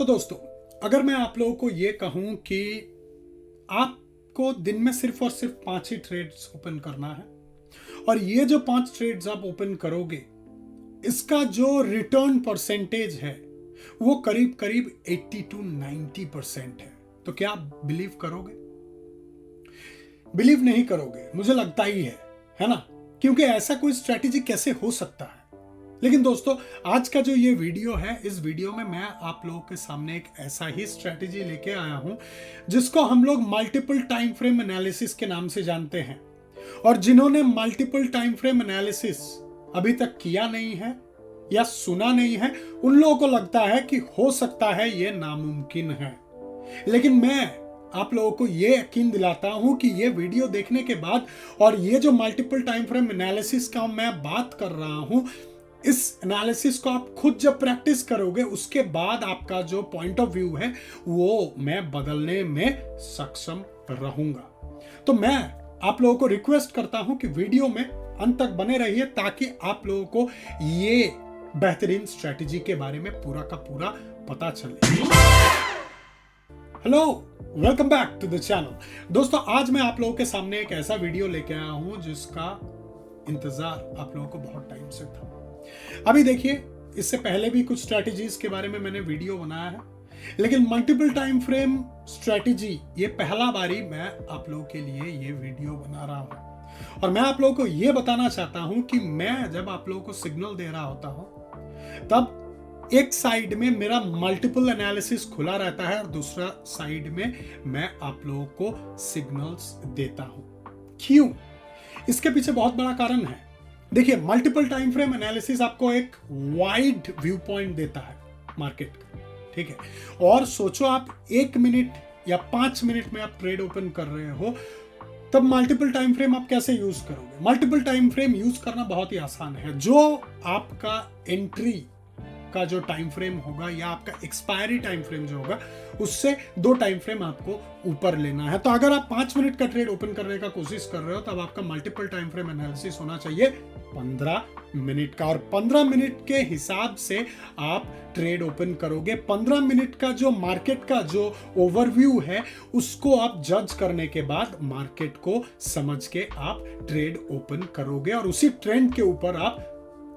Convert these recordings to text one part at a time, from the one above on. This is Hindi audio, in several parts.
तो दोस्तों, अगर मैं आप लोगों को ये कहूं कि आपको दिन में सिर्फ और सिर्फ 5 ही ट्रेड्स ओपन करना है और ये जो 5 ट्रेड्स आप ओपन करोगे, इसका जो रिटर्न परसेंटेज है वो करीब करीब 80 to 90% है, तो क्या आप बिलीव करोगे? बिलीव नहीं करोगे, मुझे लगता ही है ना? क्योंकि ऐसा कोई स्ट्रेटेजी कैसे हो सकता है। लेकिन दोस्तों, आज का जो ये वीडियो है, इस वीडियो में मैं आप लोगों के सामने एक ऐसा ही स्ट्रेटेजी लेके आया हूं जिसको हम लोग मल्टीपल टाइम फ्रेम एनालिसिस के नाम से जानते हैं। और जिन्होंने मल्टीपल टाइम फ्रेम एनालिसिस अभी तक किया नहीं है या सुना नहीं है, उन लोगों को लगता है कि हो सकता है ये नामुमकिन है। लेकिन मैं आप लोगों को ये यकीन दिलाता हूं कि ये वीडियो देखने के बाद और ये जो मल्टीपल टाइम फ्रेम एनालिसिस का मैं बात कर रहा हूं, इस एनालिसिस को आप खुद जब प्रैक्टिस करोगे, उसके बाद आपका जो पॉइंट ऑफ व्यू है वो मैं बदलने में सक्षम रहूंगा। तो मैं आप लोगों को रिक्वेस्ट करता हूं कि वीडियो में अंत तक बने रहिए ताकि आप लोगों को ये बेहतरीन स्ट्रेटेजी के बारे में पूरा का पूरा पता चले। Hello, welcome back to the channel. दोस्तों, आज मैं आप लोगों के सामने एक ऐसा वीडियो लेके आया हूं जिसका इंतजार आप लोगों को बहुत टाइम से था। अभी देखिए, इससे पहले भी कुछ स्ट्रेटजीज के बारे में मैंने वीडियो बनाया है, लेकिन मल्टीपल टाइम फ्रेम स्ट्रेटजी ये पहला बारी मैं आप लोगों के लिए ये वीडियो बना रहा हूं। और मैं आप लोगों को ये बताना चाहता हूं कि मैं जब आप लोगों को सिग्नल दे रहा होता हूं, तब एक साइड में मेरा मल्टीपल एनालिसिस खुला रहता है और दूसरा साइड में मैं आप लोगों को सिग्नल्स देता हूं। क्यों? इसके पीछे बहुत बड़ा कारण है। देखिए, मल्टीपल टाइम फ्रेम एनालिसिस आपको एक वाइड व्यू पॉइंट देता है मार्केट का, ठीक है। और सोचो, आप 1 मिनट या 5 मिनट में आप ट्रेड ओपन कर रहे हो, तब मल्टीपल टाइम फ्रेम आप कैसे यूज करोगे? मल्टीपल टाइम फ्रेम यूज करना बहुत ही आसान है। जो आपका एंट्री का जो टाइम फ्रेम होगा या आपका एक्सपायरी टाइम फ्रेम जो होगा, उससे 2 टाइम फ्रेम आपको ऊपर लेना है। तो अगर आप 5 मिनट का ट्रेड ओपन करने का कोशिश कर रहे हो, तब आपका मल्टीपल टाइम फ्रेम एनालिसिस होना चाहिए 15 मिनट का। और 15 मिनट के हिसाब से आप ट्रेड ओपन करोगे। 15 मिनट का जो मार्केट का जो ओवरव्यू है, उसको आप जज करने के बाद मार्केट को समझ के आप ट्रेड ओपन करोगे और उसी ट्रेंड के ऊपर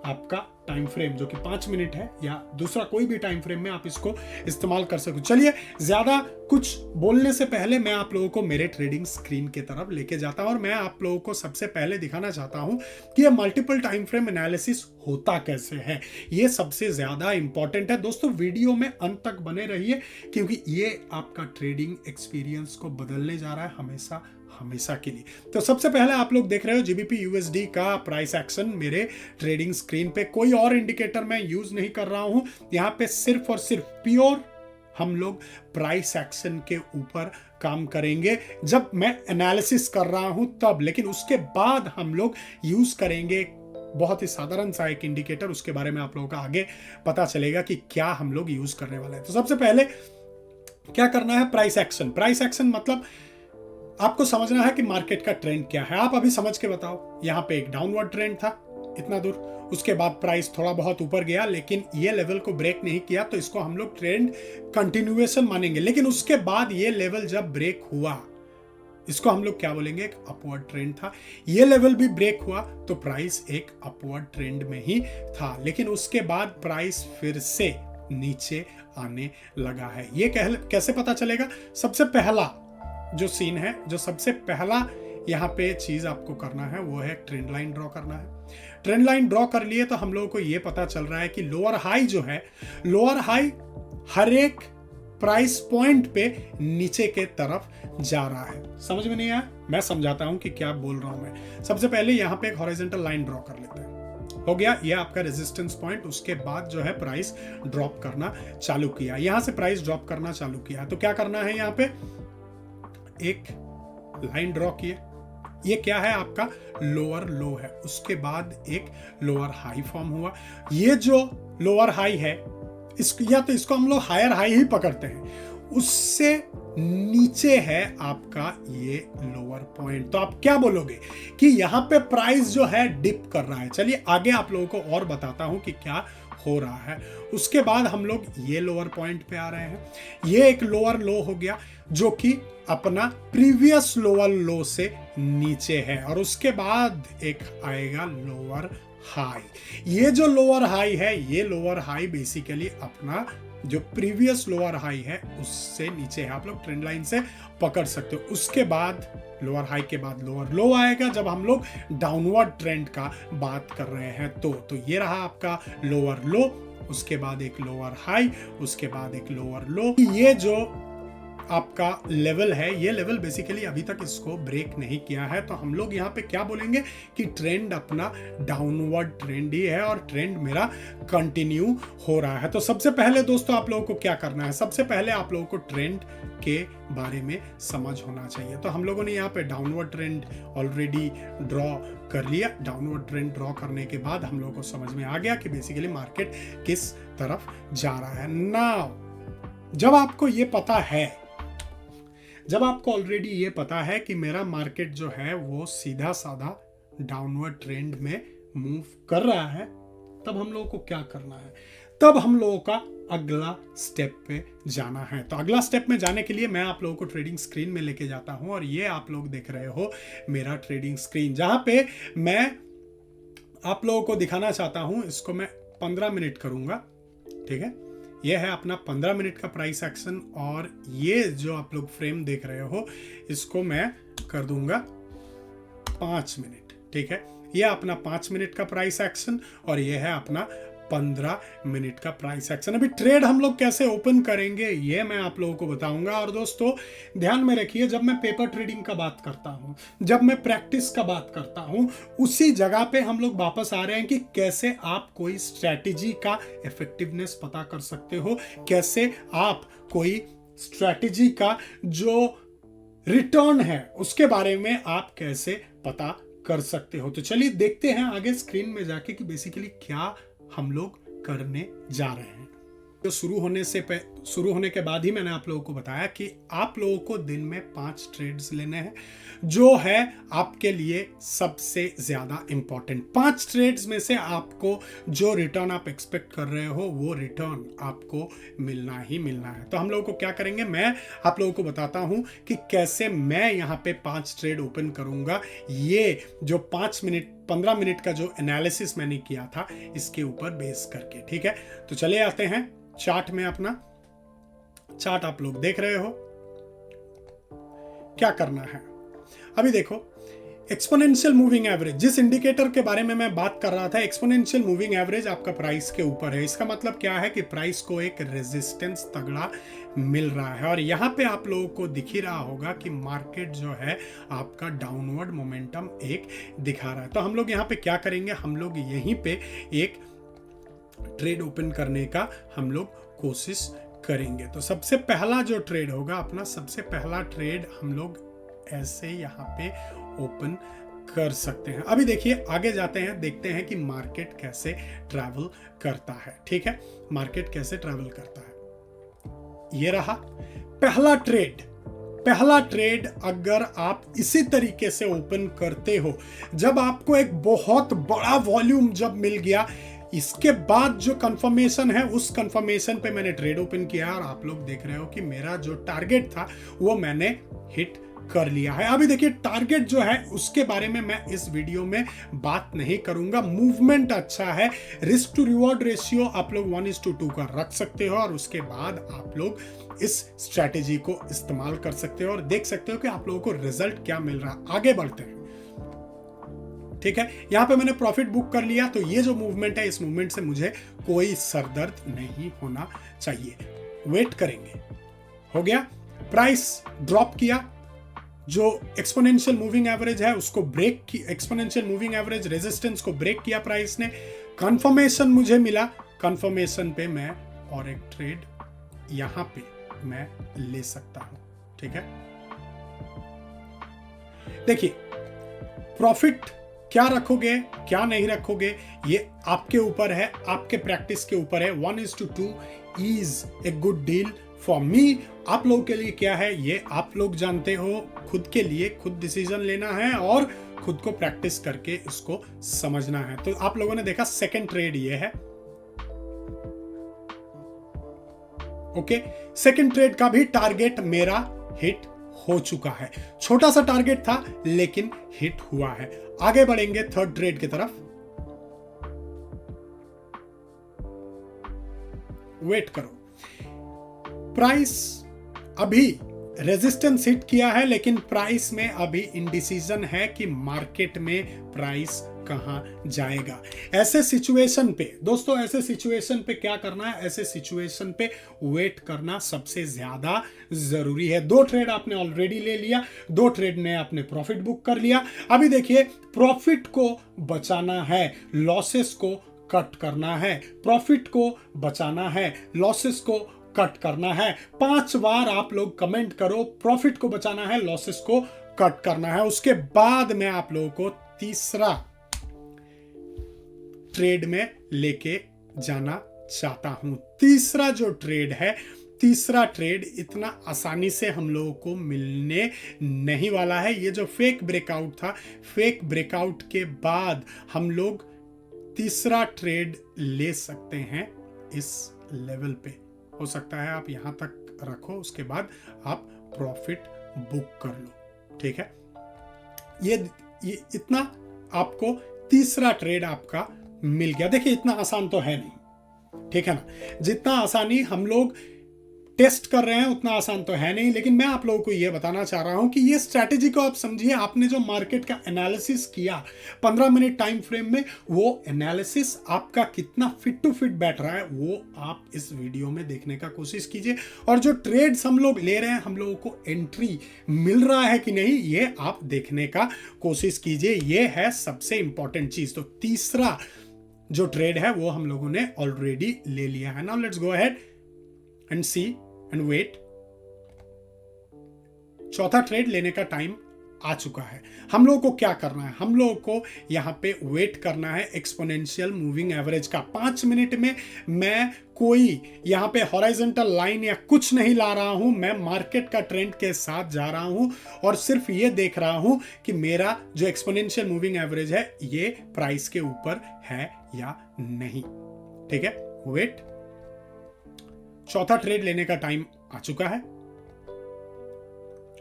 आपका टाइम फ्रेम जो कि 5 मिनट है या दूसरा कोई भी टाइम फ्रेम में आप इसको इस्तेमाल कर सकते हो। चलिए, ज्यादा कुछ बोलने से पहले मैं आप लोगों को मेरे ट्रेडिंग स्क्रीन की तरफ लेके जाता हूं और मैं आप लोगों को सबसे पहले दिखाना चाहता हूं कि ये मल्टीपल टाइम फ्रेम एनालिसिस होता कैसे है। ये सबसे ज्यादा इंपॉर्टेंट है। दोस्तों, वीडियो में अंत तक बने रहिए क्योंकि ये आपका ट्रेडिंग एक्सपीरियंस को बदलने जा रहा है हमेशा हमेशा के लिए। तो सबसे पहले आप लोग देख रहे हो जीबीपी यूएसडी का प्राइस एक्शन मेरे ट्रेडिंग स्क्रीन पे। कोई और इंडिकेटर मैं यूज नहीं कर रहा हूं, यहां पे सिर्फ और सिर्फ प्योर हम लोग प्राइस एक्शन के ऊपर काम करेंगे जब मैं एनालिसिस कर रहा हूं तब। लेकिन उसके बाद हम लोग यूज करेंगे बहुत ही साधारण सा एक इंडिकेटर, उसके बारे में आप लोगों का आगे पता चलेगा कि क्या हम लोग यूज करने वाले हैं। तो सबसे पहले क्या करना है? Price action. प्राइस एक्शन मतलब आपको समझना है कि मार्केट का ट्रेंड क्या है। आप अभी समझ के बताओ। यहां पे एक डाउनवर्ड ट्रेंड था इतना दूर, उसके बाद प्राइस थोड़ा बहुत ऊपर गया, लेकिन ये लेवल को ब्रेक नहीं किया, तो इसको हम लोग ट्रेंड कंटिन्यूएशन मानेंगे। लेकिन उसके बाद ये लेवल जब ब्रेक हुआ, इसको हम लोग क्या बोलेंगे? एक अपवर्ड ट्रेंड था। ये लेवल भी ब्रेक हुआ तो प्राइस एक अपवर्ड ट्रेंड में ही था, लेकिन उसके बाद प्राइस फिर से नीचे आने लगा है। ये कैसे पता चलेगा? सबसे पहला जो सीन है, जो सबसे पहला यहाँ पे चीज आपको करना है, वो है ट्रेंड लाइन ड्रॉ करना है। ट्रेंड लाइन ड्रॉ कर लिए तो हम लोगों को ये पता चल रहा है कि लोअर हाई जो है, लोअर हाई हर एक प्राइस पॉइंट पे नीचे के तरफ जा रहा है। समझ में नहीं आया? मैं समझाता हूं कि क्या बोल रहा हूं मैं। सबसे पहले यहाँ पे एक हॉरिजॉन्टल लाइन ड्रॉ कर लेते हैं। हो गया ये आपका रेजिस्टेंस पॉइंट। उसके बाद जो है प्राइस ड्रॉप करना चालू किया, यहां से प्राइस ड्रॉप करना चालू किया। तो क्या करना है? यहाँ पे एक लाइन ड्रॉ किए। ये क्या है? आपका लोअर लो है। उसके बाद एक लोअर हाई फॉर्म हुआ। ये जो लोअर हाई है, या तो इसको हम लोग हायर हाई ही पकड़ते हैं, उससे नीचे है आपका ये लोअर पॉइंट। तो आप क्या बोलोगे कि यहां पे प्राइस जो है डिप कर रहा है। चलिए आगे आप लोगों को और बताता हूं कि क्या हो रहा है। उसके बाद हम लोग ये लोअर पॉइंट पे आ रहे हैं, ये एक लोअर लो हो गया जो कि अपना प्रीवियस लोअर लो से नीचे है, और उसके बाद एक आएगा लोअर हाई। ये जो लोअर हाई है, ये लोअर हाई बेसिकली अपना जो प्रीवियस लोअर हाई है उससे नीचे है, आप लोग ट्रेंड लाइन से पकड़ सकते हो। उसके बाद लोअर हाई के बाद लोअर लो आएगा जब हम लोग डाउनवर्ड ट्रेंड का बात कर रहे हैं। तो ये रहा आपका लोअर लो, उसके बाद एक लोअर हाई, उसके बाद एक लोअर लो। ये जो आपका लेवल है, ये लेवल बेसिकली अभी तक इसको ब्रेक नहीं किया है, तो हम लोग यहाँ पे क्या बोलेंगे कि ट्रेंड अपना डाउनवर्ड ट्रेंड ही है और ट्रेंड मेरा कंटिन्यू हो रहा है। तो सबसे पहले दोस्तों आप लोगों को क्या करना है, सबसे पहले आप लोगों को ट्रेंड के बारे में समझ होना चाहिए। तो हम लोगों ने यहाँ पे डाउनवर्ड ट्रेंड ऑलरेडी ड्रॉ कर लिया। डाउनवर्ड ट्रेंड ड्रॉ करने के बाद हम लोगों को समझ में आ गया कि बेसिकली मार्केट किस तरफ जा रहा है। नाउ जब आपको ये पता है, जब आपको ऑलरेडी ये पता है कि मेरा मार्केट जो है वो सीधा साधा डाउनवर्ड ट्रेंड में मूव कर रहा है, तब हम लोगों को क्या करना है, तब हम लोगों का अगला स्टेप पे जाना है। तो अगला स्टेप में जाने के लिए मैं आप लोगों को ट्रेडिंग स्क्रीन में लेके जाता हूं, और ये आप लोग देख रहे हो मेरा ट्रेडिंग स्क्रीन, जहां पे मैं आप लोगों को दिखाना चाहता हूं। इसको मैं 15 मिनट करूंगा, ठीक है। ये है अपना 15 मिनट का प्राइस एक्शन, और ये जो आप लोग फ्रेम देख रहे हो इसको मैं कर दूंगा 5 मिनट, ठीक है। ये अपना 5 मिनट का प्राइस एक्शन और ये है अपना 15 मिनट का प्राइस एक्शन। अभी ट्रेड हम लोग कैसे ओपन करेंगे ये मैं आप लोगों को बताऊंगा। और दोस्तों ध्यान में रखिए, जब मैं पेपर ट्रेडिंग का बात करता हूं, जब मैं प्रैक्टिस का बात करता हूं, उसी जगह पे हम लोग वापस आ रहे हैं कि कैसे आप कोई स्ट्रैटेजी का इफेक्टिवनेस पता कर सकते हो, कैसे आप कोई स्ट्रैटेजी का जो रिटर्न है उसके बारे में आप कैसे पता कर सकते हो। तो चलिए देखते हैं आगे स्क्रीन में जाके कि बेसिकली क्या हम लोग करने जा रहे हैं। तो शुरू होने के बाद ही मैंने आप लोगों को बताया कि आप लोगों को दिन में 5 ट्रेड्स लेने हैं, जो है आपके लिए सबसे ज्यादा इंपॉर्टेंट। 5 ट्रेड्स में से आपको जो रिटर्न आप एक्सपेक्ट कर रहे हो वो रिटर्न आपको मिलना ही मिलना है। तो हम लोगों को क्या करेंगे, मैं आप लोगों को बताता हूं कि कैसे मैं यहाँ पे 5 ट्रेड ओपन करूंगा। ये जो 15 मिनट का जो एनालिसिस मैंने किया था इसके ऊपर बेस करके, ठीक है। तो चले आते हैं चार्ट में। अपना चार्ट आप लोग देख रहे हो, क्या करना है अभी देखो। एक्सपोनेंशियल मूविंग एवरेज, जिस इंडिकेटर के बारे में मैं बात कर रहा था, एक्सपोनेंशियल मूविंग एवरेज आपका प्राइस के ऊपर है। इसका मतलब क्या है कि प्राइस को एक रेजिस्टेंस तगड़ा मिल रहा है, और यहां पे आप लोगों को दिख ही रहा होगा कि मार्केट जो है आपका डाउनवर्ड मोमेंटम एक दिखा रहा है। तो हम लोग यहां पे क्या करेंगे, हम लोग यहीं पे एक ट्रेड ओपन करने का हम लोग कोशिश करेंगे। तो सबसे पहला जो ट्रेड होगा अपना, सबसे पहला ट्रेड हम लोग ऐसे यहाँ पे ओपन कर सकते हैं। अभी देखिए आगे जाते हैं, देखते हैं कि मार्केट कैसे ट्रैवल करता है, ठीक है। मार्केट कैसे ट्रैवल करता है, ये रहा पहला ट्रेड। पहला ट्रेड अगर आप इसी तरीके से ओपन करते हो, जब आपको एक बहुत बड़ा वॉल्यूम जब मिल गया, इसके बाद जो कंफर्मेशन है उस कंफर्मेशन पे मैंने ट्रेड ओपन किया, और आप लोग देख रहे हो कि मेरा जो टारगेट था वो मैंने हिट कर लिया है। अभी देखिए टारगेट जो है उसके बारे में मैं इस वीडियो में बात नहीं करूंगा। मूवमेंट अच्छा है, रिस्क टू रिवॉर्ड रेशियो आप लोग 1:2 का रख सकते हो, और उसके बाद आप लोग इस स्ट्रैटेजी को इस्तेमाल कर सकते हो और देख सकते हो कि आप लोगों को रिजल्ट क्या मिल रहा है। आगे बढ़ते हैं, ठीक है। यहां पे मैंने प्रॉफिट बुक कर लिया, तो ये जो मूवमेंट है इस मूवमेंट से मुझे कोई सरदर्द नहीं होना चाहिए। वेट करेंगे, हो गया। प्राइस ड्रॉप किया, जो एक्सपोनेंशियल मूविंग एवरेज है उसको ब्रेक की, एक्सपोनेंशियल मूविंग एवरेज रेजिस्टेंस को ब्रेक किया प्राइस ने। कंफर्मेशन मुझे मिला, कंफर्मेशन पे मैं और एक ट्रेड यहां पे मैं ले सकता हूं, ठीक है। देखिए प्रॉफिट क्या रखोगे क्या नहीं रखोगे ये आपके ऊपर है, आपके प्रैक्टिस के ऊपर है। 1:2 is a good deal for me. आप लोगों के लिए क्या है ये आप लोग जानते हो, खुद के लिए खुद डिसीजन लेना है और खुद को प्रैक्टिस करके इसको समझना है। तो आप लोगों ने देखा सेकंड ट्रेड ये है, ओके, सेकंड ट्रेड का भी टारगेट मेरा हिट हो चुका है। छोटा सा टारगेट था लेकिन हिट हुआ है। आगे बढ़ेंगे थर्ड ट्रेड की तरफ। वेट करो, प्राइस अभी रेजिस्टेंस हिट किया है लेकिन प्राइस में अभी इंडिसीजन है कि मार्केट में प्राइस कहां जाएगा। ऐसे सिचुएशन पे दोस्तों, ऐसे सिचुएशन पे क्या करना है, ऐसे सिचुएशन पे वेट करना सबसे ज्यादा जरूरी है। 2 ट्रेड आपने ऑलरेडी ले लिया, 2 ट्रेड ने आपने प्रॉफिट बुक कर लिया। अभी देखिए, प्रॉफिट को बचाना है, लॉसेस को कट करना है, प्रॉफिट को बचाना है, लॉसेस को कट करना है। 5 बार आप लोग कमेंट करो, प्रॉफिट को बचाना है, लॉसेस को कट करना है। उसके बाद मैं आप लोगों को तीसरा ट्रेड में लेके जाना चाहता हूं। तीसरा जो ट्रेड है, तीसरा ट्रेड इतना आसानी से हम लोगों को मिलने नहीं वाला है। ये जो फेक ब्रेकआउट था, फेक ब्रेकआउट के बाद हम लोग तीसरा ट्रेड ले सकते हैं इस लेवल पे। हो सकता है आप यहां तक रखो, उसके बाद आप प्रॉफिट बुक कर लो, ठीक है। ये इतना आपको तीसरा ट्रेड आपका मिल गया। देखिए, इतना आसान तो है नहीं, ठीक है ना। जितना आसानी हम लोग टेस्ट कर रहे हैं उतना आसान तो है नहीं, लेकिन मैं आप लोगों को यह बताना चाह रहा हूं कि ये स्ट्रैटेजी को आप समझिए। आपने जो मार्केट का एनालिसिस किया 15 मिनट टाइम फ्रेम में, वो एनालिसिस आपका कितना फिट टू फिट बैठ रहा है वो आप इस वीडियो में देखने का कोशिश कीजिए। और जो ट्रेड्स हम लोग ले रहे हैं, हम लोगों को एंट्री मिल रहा है कि नहीं, ये आप देखने का कोशिश कीजिए। ये है सबसे इंपॉर्टेंट चीज। तो तीसरा जो ट्रेड है वो हम लोगों ने ऑलरेडी ले लिया है। Now let's go ahead and see and wait. चौथा ट्रेड लेने का टाइम आ चुका है। हम लोगों को क्या करना है, हम लोगों को यहां पे वेट करना है एक्सपोनेंशियल मूविंग एवरेज का। 5 मिनट में मैं कोई यहां पे हॉरिजॉन्टल लाइन या कुछ नहीं ला रहा हूं, मैं मार्केट का ट्रेंड के साथ जा रहा हूं और सिर्फ ये देख रहा हूं कि मेरा जो एक्सपोनेंशियल मूविंग एवरेज है ये प्राइस के ऊपर है या नहीं, ठीक है। वेट, चौथा ट्रेड लेने का टाइम आ चुका है।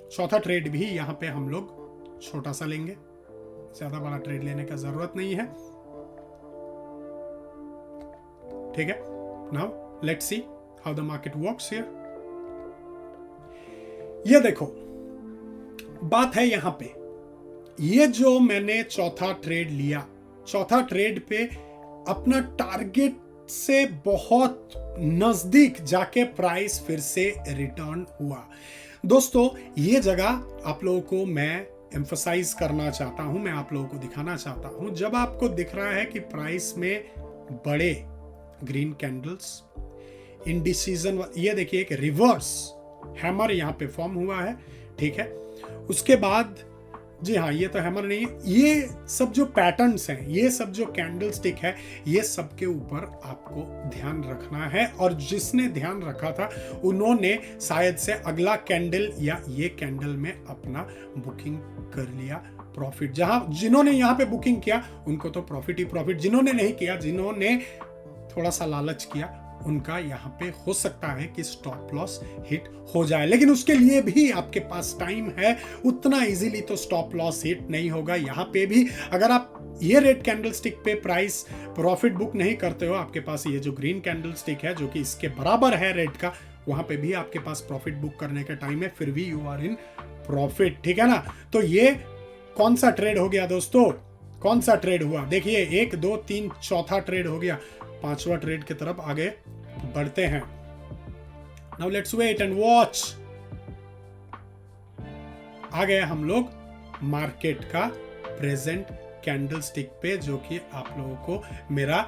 चौथा ट्रेड भी यहां पे हम लोग छोटा सा लेंगे, ज्यादा बड़ा ट्रेड लेने का जरूरत नहीं है, ठीक है। Now let's see how the market works here. ये देखो, बात है यहां पे, ये जो मैंने चौथा ट्रेड लिया, चौथा ट्रेड पे अपना टारगेट से बहुत नजदीक जाके प्राइस फिर से रिटर्न हुआ। दोस्तों, ये जगह आप लोगों को मैं एम्फसाइज करना चाहता हूं, मैं आप लोगों को दिखाना चाहता हूं। जब आपको दिख रहा है कि प्राइस में बड़े ग्रीन कैंडल्स, इंडिसीजन, ये देखिए एक रिवर्स हैमर यहां पे फॉर्म हुआ है, ठीक है। उसके बाद, जी हाँ, ये तो हैमर नहीं है, ये सब जो पैटर्न्स हैं, ये सब जो कैंडल स्टिक है, ये सब के ऊपर आपको ध्यान रखना है। और जिसने ध्यान रखा था उन्होंने शायद से अगला कैंडल या ये कैंडल में अपना बुकिंग कर लिया प्रॉफिट। जिन्होंने यहाँ पे बुकिंग किया उनको तो प्रॉफिट ही प्रॉफिट, जिन्होंने नहीं किया, जिन्होंने थोड़ा सा लालच किया, उनका यहाँ पे हो सकता है कि स्टॉप लॉस हिट हो जाए। लेकिन उसके लिए भी आपके पास टाइम है, उतना इजीली तो स्टॉप लॉस हिट नहीं होगा। यहाँ पे भी अगर आप ये रेड कैंडल स्टिक पे प्राइस प्रॉफिट बुक नहीं करते हो, आपके पास ये जो ग्रीन कैंडल स्टिक है जो कि इसके बराबर है रेड का, वहां पे भी आपके पास प्रॉफिट बुक करने का टाइम है, फिर भी यू आर इन प्रॉफिट, ठीक है ना। तो ये कौन सा ट्रेड हो गया दोस्तों, कौन सा ट्रेड हुआ, देखिए 1 2 3 चौथा ट्रेड हो गया। 5वां ट्रेड की तरफ आगे बढ़ते हैं। Now let's wait and watch. आ गए हम लोग मार्केट का प्रेजेंट कैंडल स्टिक पे, जो कि आप लोगों को मेरा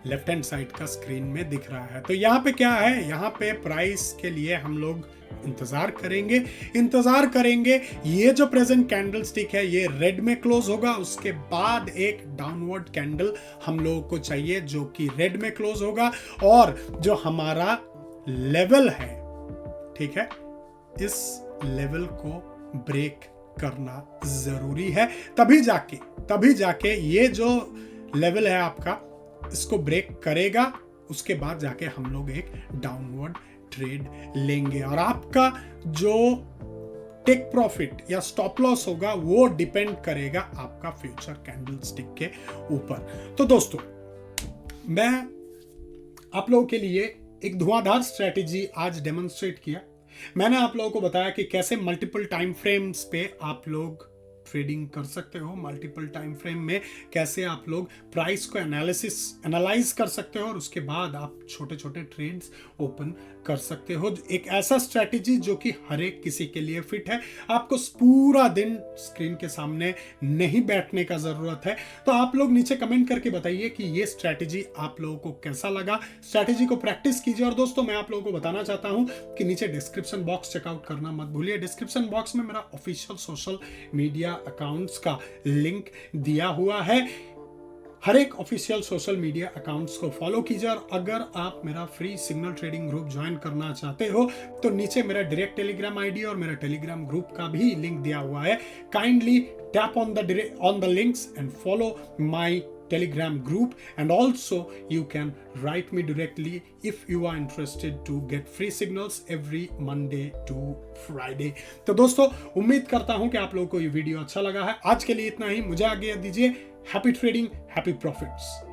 लेफ्ट हैंड साइड का स्क्रीन में दिख रहा है। तो यहाँ पे क्या है, यहाँ पे प्राइस के लिए हम लोग इंतजार करेंगे। ये जो प्रेजेंट कैंडल स्टिक है ये रेड में क्लोज होगा, उसके बाद एक डाउनवर्ड कैंडल हम लोगों को चाहिए जो कि रेड में क्लोज होगा, और जो हमारा लेवल है, ठीक है, इस लेवल को ब्रेक करना जरूरी है। तभी जाके ये जो लेवल है आपका, इसको ब्रेक करेगा, उसके बाद जाके हम लोग एक डाउनवर्ड ट्रेड लेंगे और आपका जो टेक प्रॉफिट या स्टॉप लॉस होगा वो डिपेंड करेगा आपका फ्यूचर कैंडलस्टिक के ऊपर। तो दोस्तों, मैं आप लोगों के लिए एक धुआंधार स्ट्रेटेजी आज डेमोन्स्ट्रेट किया। मैंने आप लोगों को बताया कि कैसे मल्टीपल टाइम फ्रेम्स पे आप लोग ट्रेडिंग कर सकते हो, मल्टीपल टाइम फ्रेम में कैसे आप लोग प्राइस को एनालाइज कर सकते हो और उसके बाद आप छोटे छोटे ट्रेड्स ओपन कर सकते हो। एक ऐसा स्ट्रैटेजी जो कि हर एक किसी के लिए फिट है। आपको पूरा दिन स्क्रीन के सामने नहीं बैठने का जरूरत है। तो आप लोग नीचे कमेंट करके बताइए कि ये स्ट्रैटेजी आप लोगों को कैसा लगा। स्ट्रैटेजी को प्रैक्टिस कीजिए। और दोस्तों, मैं आप लोगों को बताना चाहता हूं कि नीचे डिस्क्रिप्शन बॉक्स चेकआउट करना मत भूलिए। डिस्क्रिप्शन बॉक्स में मेरा ऑफिशियल सोशल मीडिया अकाउंट्स का लिंक दिया हुआ है। हर एक ऑफिशियल सोशल मीडिया अकाउंट्स को फॉलो कीजिए। और अगर आप मेरा free signal trading group join करना चाहते हो तो नीचे मेरा डायरेक्ट टेलीग्राम आईडी और मेरा टेलीग्राम ग्रुप का भी लिंक दिया हुआ है। Kindly tap on the links and follow my Telegram group, and also you can write me directly if you are interested to get free signals every Monday to Friday। तो दोस्तों, उम्मीद करता हूं कि आप लोगों को ये वीडियो अच्छा लगा है। आज के लिए इतना ही। मुझे आज्ञा दीजिए। Happy trading, happy profits.